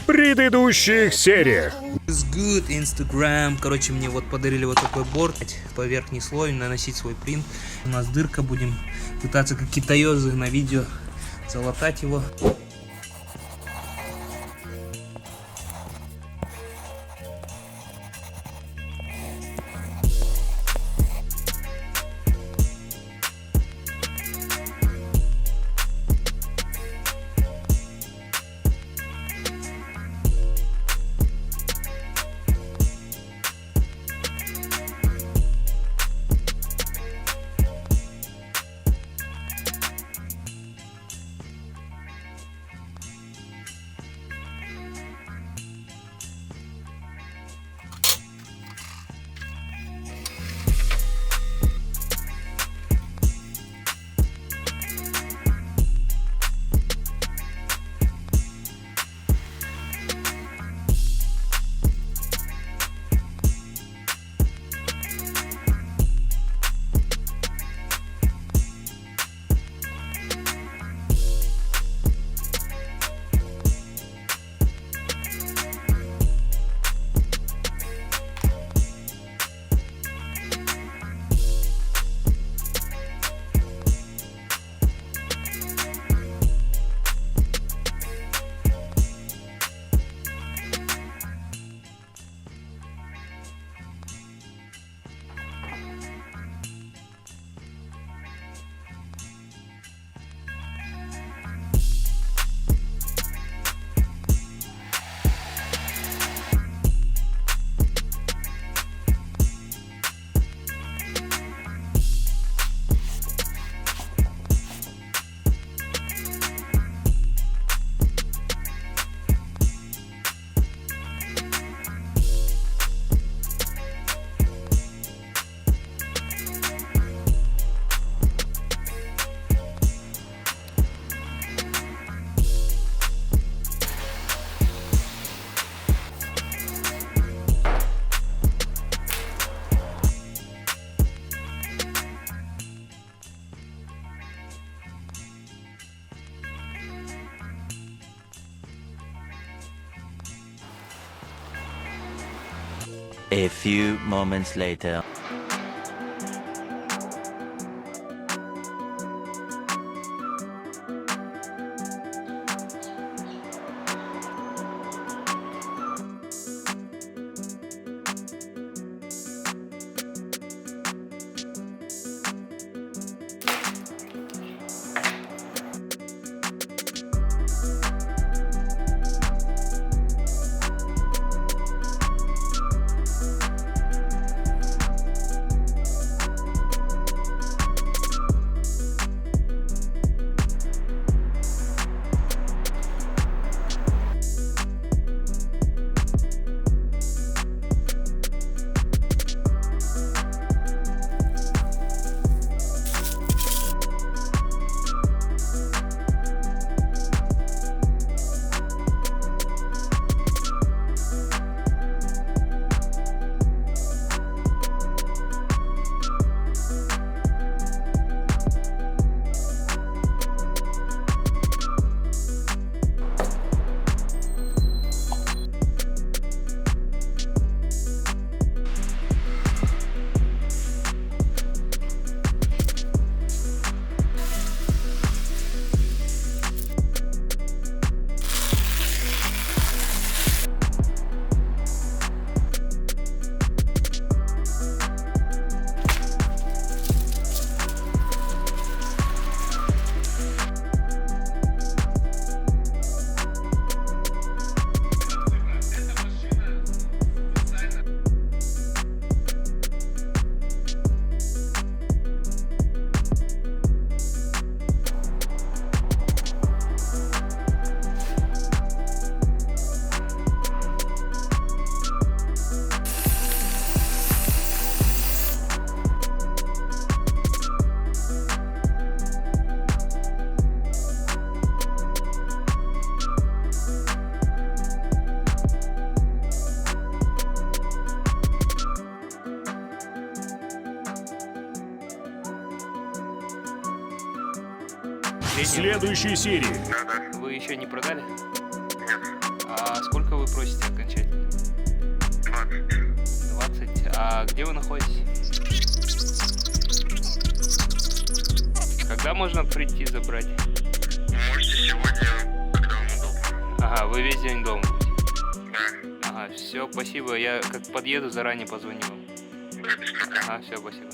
предыдущих сериях. It's good, Instagram. Короче, мне вот подарили вот такой борт. По верхний слой наносить свой принт. У нас дырка, будем пытаться как китаёзы на видео залатать его. A few moments later. В следующей серии. Вы еще не продали? Нет. А сколько вы просите окончательно? 20. А где вы находитесь? Когда можно прийти забрать? Можете сегодня, когда вам удобно. Ага, вы весь день дома будете? Да. Ага, все, спасибо. Я как подъеду, заранее позвоню вам. Да, без проблем. Ага, все, спасибо.